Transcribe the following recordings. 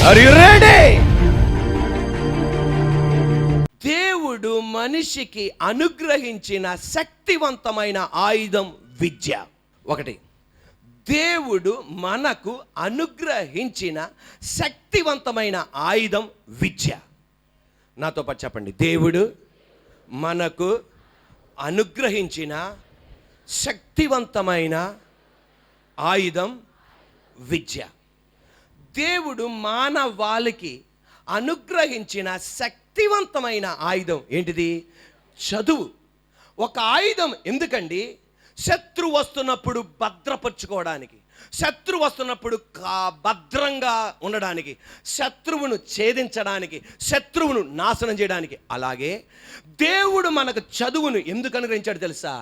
Are you ready? దేవుడు మనిషికి అనుగ్రహించిన శక్తివంతమైన ఆయుధం విద్య. ఒకటి, దేవుడు మనకు అనుగ్రహించిన శక్తివంతమైన ఆయుధం విద్య. నాతో పాటు చెప్పండి, దేవుడు మనకు అనుగ్రహించిన శక్తివంతమైన ఆయుధం విద్య. దేవుడు మానవాళికి అనుగ్రహించిన శక్తివంతమైన ఆయుధం ఏంటిది? చదువు. ఒక ఆయుధం ఎందుకండి? శత్రువు వస్తున్నప్పుడు భద్రపరుచుకోవడానికి, శత్రువు వస్తున్నప్పుడు భద్రంగా ఉండడానికి, శత్రువును ఛేదించడానికి, శత్రువును నాశనం చేయడానికి. అలాగే దేవుడు మనకు చదువును ఎందుకు అనుగ్రహించాడు తెలుసా?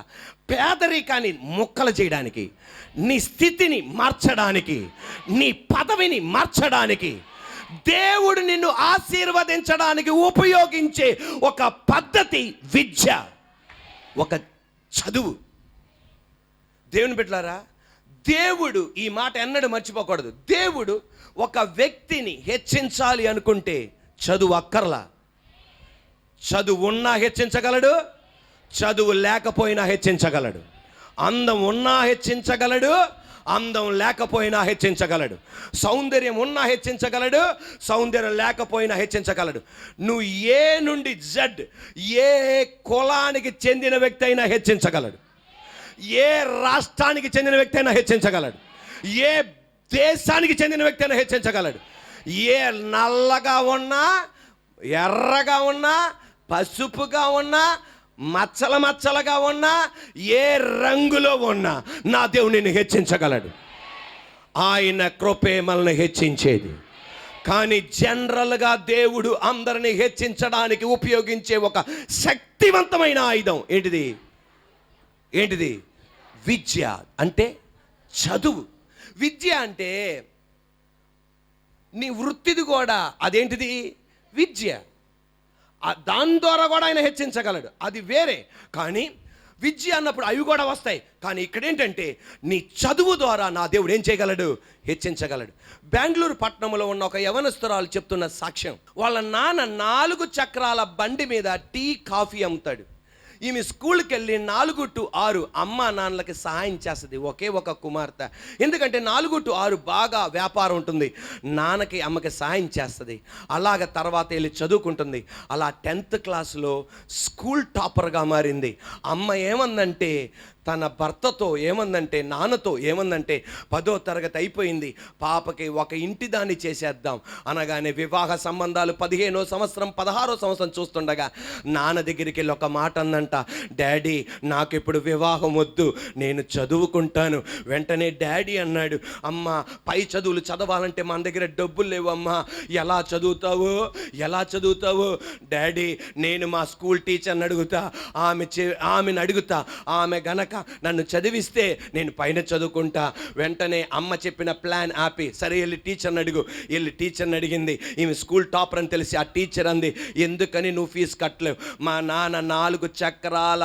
పేదరికాన్ని ముక్కలు చేయడానికి, నీ స్థితిని మార్చడానికి, నీ పదవిని మార్చడానికి, దేవుడు నిన్ను ఆశీర్వదించడానికి ఉపయోగించే ఒక పద్ధతి విద్య, ఒక చదువు. దేవుని బిడ్డలారా, దేవుడు ఈ మాట ఎన్నడూ మర్చిపోకూడదు. దేవుడు ఒక వ్యక్తిని హెచ్చించాలి అనుకుంటే చదువు అక్కర్లా. చదువు ఉన్నా హెచ్చించగలడు, చదువు లేకపోయినా హెచ్చించగలడు. అందం ఉన్నా హెచ్చించగలడు, అందం లేకపోయినా హెచ్చించగలడు. సౌందర్యం ఉన్నా హెచ్చించగలడు, సౌందర్యం లేకపోయినా హెచ్చించగలడు. నువ్వు ఏ నుండి జెడ్, ఏ కులానికి చెందిన వ్యక్తి అయినా హెచ్చించగలడు, ఏ రాష్ట్రానికి చెందిన వ్యక్తి అయినా హెచ్చించగలడు, ఏ దేశానికి చెందిన వ్యక్తి అయినా హెచ్చించగలడు. ఏ నల్లగా ఉన్నా, ఎర్రగా ఉన్నా, పసుపుగా ఉన్నా, మచ్చలుగా ఉన్నా, ఏ రంగులో ఉన్నా నా దేవుడు నిన్ను హెచ్చించగలడు. ఆయన కృపే మనల్ని హెచ్చించేది. కానీ జనరల్గా దేవుడు అందరిని హెచ్చించడానికి ఉపయోగించే ఒక శక్తివంతమైన ఆయుధం ఏంటిది? విద్య. అంటే చదువు. విద్య అంటే నీ వృత్తిది కూడా అదేంటిది? విద్య. దాని ద్వారా కూడా ఆయన హెచ్చించగలడు, అది వేరే. కానీ విద్య అన్నప్పుడు అవి కూడా వస్తాయి. కానీ ఇక్కడ ఏంటంటే నీ చదువు ద్వారా నా దేవుడు ఏం చేయగలడు? హెచ్చించగలడు. బెంగళూరు పట్టణంలో ఉన్న ఒక యవనస్తురాలు చెప్తున్న సాక్ష్యం. వాళ్ళ నాన్న 4 చక్రాల బండి మీద టీ, కాఫీ అమ్ముతాడు. ఈమె స్కూల్కి వెళ్ళి 4 to 6 అమ్మ నాన్నలకి సహాయం చేస్తుంది. ఒకే ఒక కుమార్తె. ఎందుకంటే 4 to 6 బాగా వ్యాపారం ఉంటుంది. నాన్నకి అమ్మకి సహాయం చేస్తుంది. అలాగ తర్వాత వెళ్ళి చదువుకుంటుంది. అలా 10th క్లాస్లో స్కూల్ టాపర్గా మారింది. అమ్మ ఏమందంటే, తన భర్తతో ఏమందంటే, నాన్నతో ఏమందంటే, 10వ తరగతి అయిపోయింది, పాపకి ఒక ఇంటి దాన్ని చేసేద్దాం అనగానే వివాహ సంబంధాలు 15వ సంవత్సరం 16వ సంవత్సరం చూస్తుండగా నాన్న దగ్గరికి వెళ్ళి ఒక మాట అందంట, డాడీ నాకు ఇప్పుడు వివాహం వద్దు, నేను చదువుకుంటాను. వెంటనే డాడీ అన్నాడు, అమ్మ పై చదువులు చదవాలంటే మన దగ్గర డబ్బులు లేవు అమ్మా, ఎలా చదువుతావు? డాడీ నేను మా స్కూల్ టీచర్ని అడుగుతా, ఆమెను అడుగుతా, ఆమె గనక నన్ను చదివిస్తే నేను పైన చదువుకుంటా. వెంటనే అమ్మ చెప్పిన ప్లాన్ ఆపి, సరే వెళ్ళి టీచర్ని అడిగింది. ఈమె స్కూల్ టాపర్ అని తెలిసి ఆ టీచర్ అంది, ఎందుకని నువ్వు ఫీజు కట్టలేవు? మా నాన్న 4 చక్రాల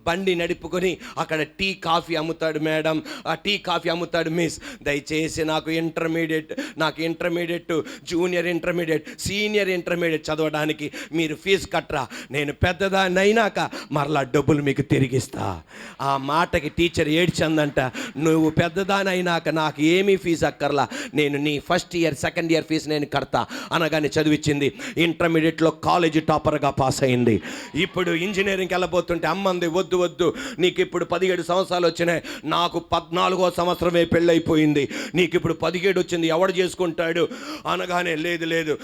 బండి నడుపుకొని అక్కడ టీ కాఫీ అమ్ముతాడు మేడం, ఆ టీ కాఫీ అమ్ముతాడు మిస్, దయచేసి నాకు intermediate, junior intermediate, senior intermediate చదవడానికి మీరు ఫీజు కట్టరా, నేను పెద్దదాన్నైనాక మరలా డబ్బులు మీకు తిరిగిస్తా. ఆ మాటకి టీచర్ ఏడ్చందంట, నువ్వు పెద్దదానైనాక నాకు ఏమీ ఫీజు అక్కర్లా, నేను నీ first year second year fees నేను కడతా అనగానే చదివించింది. ఇంటర్మీడియట్లో కాలేజీ టాపర్గా పాస్ అయింది. ఇప్పుడు ఇంజనీరింగ్కి వెళ్ళబోతుంటే అమ్మంది, వద్దు నీకు ఇప్పుడు 17 సంవత్సరాలు వచ్చినాయి, నాకు 14వ సంవత్సరమే పెళ్ళైపోయింది, నీకు ఇప్పుడు 17 వచ్చింది, ఎవడు చేసుకుంటాడు అనగానే లేదు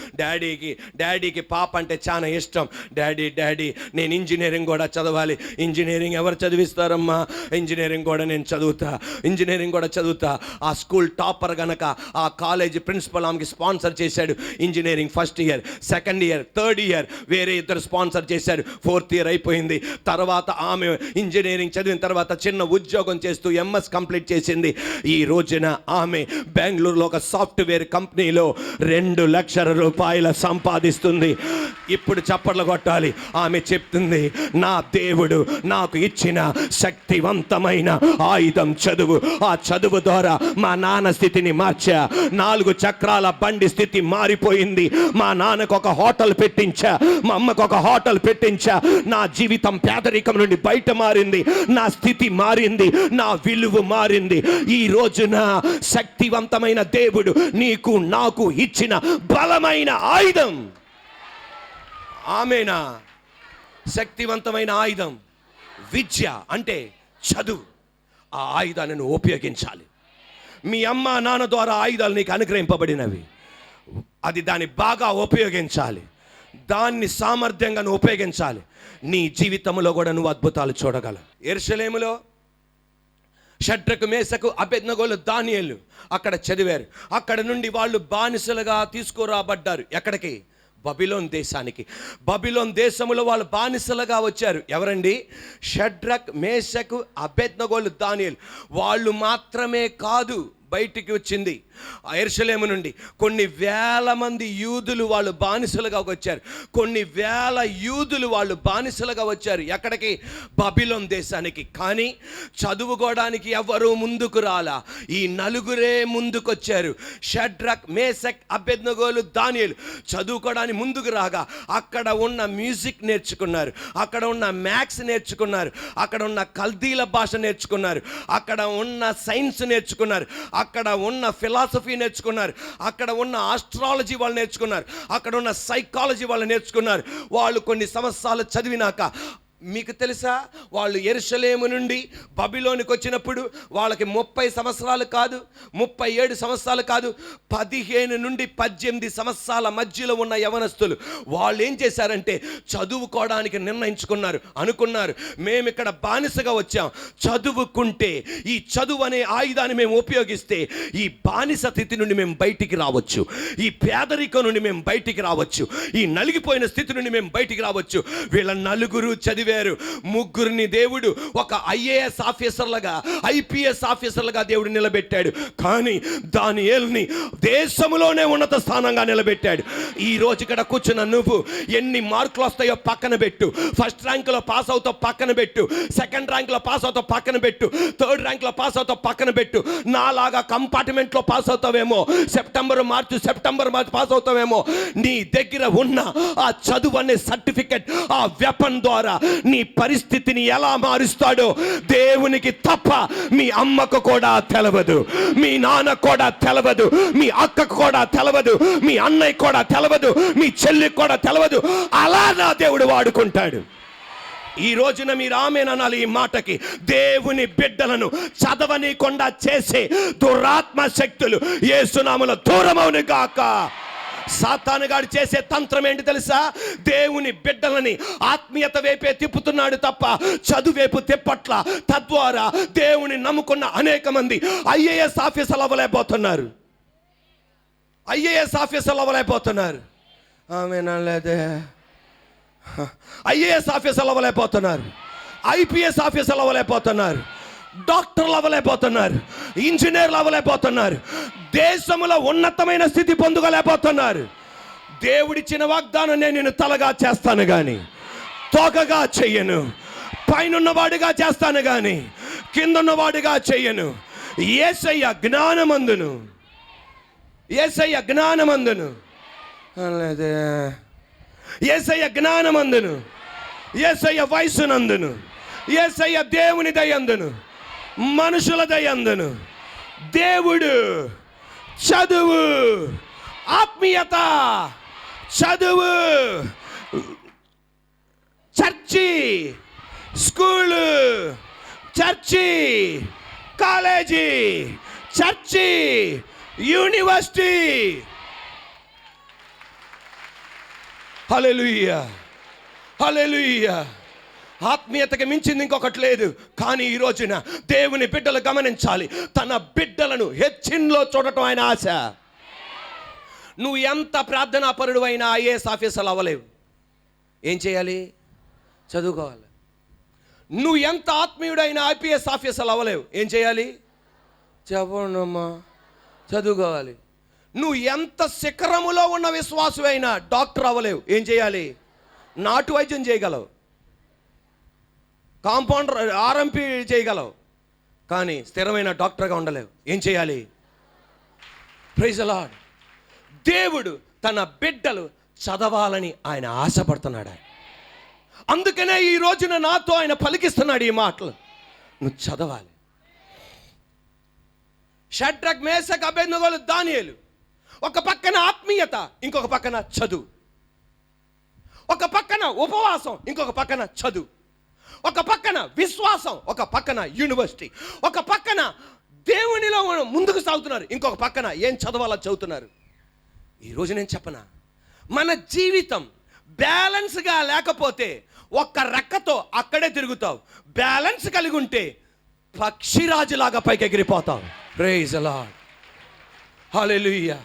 డాడీకి పాప అంటే చాలా ఇష్టం. డాడీ నేను ఇంజనీరింగ్ కూడా చదవాలి. ఇంజనీరింగ్ ఎవరు చదివిస్తారమ్మా? ఇంజనీరింగ్ కూడా చదువుతా. ఆ స్కూల్ టాపర్ గనక ఆ కాలేజీ ప్రిన్సిపల్ ఆమెకి స్పాన్సర్ చేశాడు. Engineering first year, second year, third year వేరే ఇద్దరు స్పాన్సర్ చేశాడు. 4th ఇయర్ అయిపోయింది. తర్వాత ఆమె ఇంజనీరింగ్ చదివిన తర్వాత చిన్న ఉద్యోగం చేస్తూ MS కంప్లీట్ చేసింది. ఈ రోజున ఆమె బెంగళూరులో ఒక సాఫ్ట్వేర్ కంపెనీలో 2 లక్షల రూపాయలు సంపాదిస్తుంది. ఇప్పుడు చప్పట్లు కొట్టాలి. ఆమె చెప్తుంది, నా దేవుడు నాకు ఇచ్చిన దేవుడిచ్చిన శక్తివంతమైన ఆయుధం చదువు. ఆ చదువు ద్వారా మా నాన్న స్థితిని మార్చా. 4 చక్రాల బండి స్థితి మారిపోయింది. మా నాన్నకు ఒక హోటల్ పెట్టించా, మా అమ్మకు ఒక హోటల్ పెట్టించా. నా జీవితం పేదరికం నుండి బయట మారింది, నా స్థితి మారింది, నా విలువ మారింది. ఈ రోజున శక్తివంతమైన దేవుడు నీకు నాకు ఇచ్చిన బలమైన ఆయుధం. ఆమేనా? శక్తివంతమైన ఆయుధం విద్య అంటే చదువు. ఆ ఆయుధాన్ని నువ్వు ఉపయోగించాలి. మీ అమ్మ నాన్న ద్వారా ఆయుధాలు నీకు అనుగ్రహింపబడినవి. అది దాన్ని బాగా ఉపయోగించాలి, దాన్ని సామర్థ్యంగా నువ్వు ఉపయోగించాలి. నీ జీవితంలో కూడా నువ్వు అద్భుతాలు చూడగలవు. యెరూషలేములో షడ్రకు మేషకు అబేద్నెగోలు దానియేలు అక్కడ చదివారు. అక్కడ నుండి వాళ్ళు బానిసలుగా తీసుకురాబడ్డారు. ఎక్కడికి? బబిలోన్ దేశానికి. బబిలోన్ దేశంలో వాళ్ళు బానిసలుగా వచ్చారు. ఎవరండి? షడ్రక్ మేషకు అబేద్నెగోలు దానియేలు. వాళ్ళు మాత్రమే కాదు బయటికి వచ్చింది. యెరూషలేము నుండి కొన్ని వేల మంది యూదులు వాళ్ళు బానిసలుగా వచ్చారు. కొన్ని వేల యూదులు వాళ్ళు బానిసలుగా వచ్చారు. ఎక్కడికి? బబిలోన్ దేశానికి. కానీ చదువుకోవడానికి ఎవరు ముందుకు రాలా. ఈ నలుగురే ముందుకొచ్చారు. షడ్రక్ మేషక్ అబేద్నెగోలు దానియేలు చదువుకోవడానికి ముందుకు రాగా అక్కడ ఉన్న మ్యూజిక్ నేర్చుకున్నారు, అక్కడ ఉన్న మ్యాథ్స్ నేర్చుకున్నారు, అక్కడ ఉన్న కల్దీల భాష నేర్చుకున్నారు, అక్కడ ఉన్న సైన్స్ నేర్చుకున్నారు, అక్కడ ఉన్న ఫిలాసఫీ నేర్చుకున్నారు, అక్కడ ఉన్న ఆస్ట్రాలజీ వాళ్ళు నేర్చుకున్నారు, అక్కడ ఉన్న సైకాలజీ వాళ్ళు నేర్చుకున్నారు. వాళ్ళు కొన్ని సంవత్సరాలు చదివినాక మీకు తెలుసా, వాళ్ళు యెరూషలేము నుండి బబిలోనికి వచ్చినప్పుడు వాళ్ళకి 30 సంవత్సరాలు కాదు, 37 సంవత్సరాలు కాదు, 15 నుండి 18 సంవత్సరాల మధ్యలో ఉన్న యవనస్తులు. వాళ్ళు ఏం చేశారంటే చదువుకోవడానికి నిర్ణయించుకున్నారు. అనుకున్నారు, మేము ఇక్కడ బానిసగా వచ్చాం, చదువుకుంటే ఈ చదువు అనే ఆయుధాన్ని మేము ఉపయోగిస్తే ఈ బానిస స్థితి నుండి మేము బయటికి రావచ్చు, ఈ పేదరికం నుండి మేము బయటికి రావచ్చు, ఈ నలిగిపోయిన స్థితి నుండి మేము బయటికి రావచ్చు. వీళ్ళ నలుగురు చదివారు. ముగ్గురిని దేవుడు ఒక ఐఏఎస్ ఆఫీసర్లుగా, ఐపీఎస్ ఆఫీసర్లుగా దేవుడు నిలబెట్టాడు. కానీ దానియేలుని దేశంలోనే ఉన్నత స్థానంగా నిలబెట్టాడు. ఈ రోజు ఇక్కడ కూర్చున్న నువ్వు ఎన్ని మార్కులు వస్తాయో పక్కన పెట్టు. ఫస్ట్ ర్యాంకులో పాస్ అవుతావు పక్కన పెట్టు, సెకండ్ ర్యాంకులో పాస్ అవుతావు పక్కన పెట్టు, థర్డ్ ర్యాంకులో పాస్ అవుతావు పక్కన పెట్టు. నాలాగా కంపార్ట్మెంట్లో పాస్ అవుతావేమో, సెప్టెంబర్ మార్చి పాస్ అవుతావేమో. నీ దగ్గర ఉన్న ఆ చదువు అనే సర్టిఫికెట్, ఆ వెపన్ ద్వారా నీ పరిస్థితిని ఎలా మారుస్తాడో దేవునికి తప్ప మీ అమ్మకు కూడా తెలవదు, మీ నాన్న కూడా తెలవదు, మీ అక్కకు కూడా తెలవదు, మీ అన్నయ్య కూడా తెలవదు, మీ చెల్లికి కూడా తెలవదు. అలా నా దేవుడు వాడుకుంటాడు. ఈ రోజున మీరు ఆమేన్ అనాలి ఈ మాటకి. దేవుని బిడ్డలను చదవనీకుండా చేసే దురాత్మ శక్తులు యేసునామములో దూరమవును గాక. సాతానుగాడు చేసే తంత్రం ఏంటి తెలుసా? దేవుని బిడ్డలని ఆత్మీయత వైపే తిప్పుతున్నాడు తప్ప చదువేపు తిప్పట్ల. తద్వారా దేవుని నమ్ముకున్న అనేక మంది ఐఏఎస్ ఆఫీసర్లు అవ్వలేకపోతున్నారు, ఐఏఎస్ ఆఫీసర్లు అవ్వలేకపోతున్నారు. ఆమేనలేదే. ఐఏఎస్ ఆఫీసర్లు అవ్వలేకపోతున్నారు, ఐపీఎస్ ఆఫీసర్లు అవ్వలేకపోతున్నారు, డాక్టర్లు అవ్వలేకపోతున్నారు, ఇంజనీర్లు అవ్వలేకపోతున్నారు, దేశంలో ఉన్నతమైన స్థితి పొందుకోలేకపోతున్నారు. దేవుడిచ్చిన వాగ్దానం, నేను నిన్ను తలగా చేస్తాను కానీ తోకగా చెయ్యను, పైనున్నవాడిగా చేస్తాను కానీ కిందన్నవాడిగా చెయ్యను. యేసయ్య జ్ఞానమందును, యేసయ్య జ్ఞానమందును, యేసయ్య జ్ఞానమందును, యేసయ్య వయసునందును, యేసయ్య దేవుని దయందును, మనుషుల దయందును. దేవుడు చదువు, ఆత్మీయత, చదువు, church, school, church, college, church, university. హల్లెలూయా, హల్లెలూయా. ఆత్మీయతకి మించింది ఇంకొకటి లేదు. కానీ ఈ రోజున దేవుని బిడ్డలు గమనించాలి, తన బిడ్డలను హెచ్చింలో చూడటం ఆయన ఆశ. నువ్వు ఎంత ప్రార్థనాపరుడు అయినా ఐఏఎస్ ఆఫీసర్లు అవ్వలేవు. ఏం చేయాలి? చదువుకోవాలి. నువ్వు ఎంత ఆత్మీయుడైనా ఐపీఎస్ ఆఫీసర్లు అవ్వలేవు. ఏం చేయాలి? చెప్పండమ్మా, చదువుకోవాలి. నువ్వు ఎంత శిఖరములో ఉన్న విశ్వాసమైనా డాక్టర్ అవ్వలేవు. ఏం చేయాలి? నాటు వైద్యం చేయగలవు కాంపౌండర్ ఆర్ఎంపీ చేయగలవు, కానీ స్థిరమైన డాక్టర్గా ఉండలేవు. ఏం చేయాలి? Praise the lord. దేవుడు తన బిడ్డలు చదవాలని ఆయన ఆశపడుతున్నాడు. అందుకనే ఈ రోజున నాతో ఆయన పలికిస్తున్నాడు ఈ మాటలు. నువ్వు చదవాలి. షడ్రక్, మేషక్, అబేద్నెగోలు, దానియేలు ఒక పక్కన ఆత్మీయత, ఇంకొక పక్కన చదువు. ఒక పక్కన ఉపవాసం, ఇంకొక పక్కన చదువు. ఒక పక్కన విశ్వాసం, ఒక పక్కన యూనివర్సిటీ. ఒక పక్కన దేవునిలో ముందుకు సాగుతున్నారు, ఇంకొక పక్కన ఏం చదవాలో చదువుతున్నారు. ఈరోజు నేను చెప్పనా, మన జీవితం బ్యాలెన్స్గా లేకపోతే ఒక్క రెక్కతో అక్కడే తిరుగుతావు. బ్యాలెన్స్ కలిగి ఉంటే పక్షిరాజులాగా పైకి ఎగిరిపోతావు. Praise the Lord. హల్లెలూయా.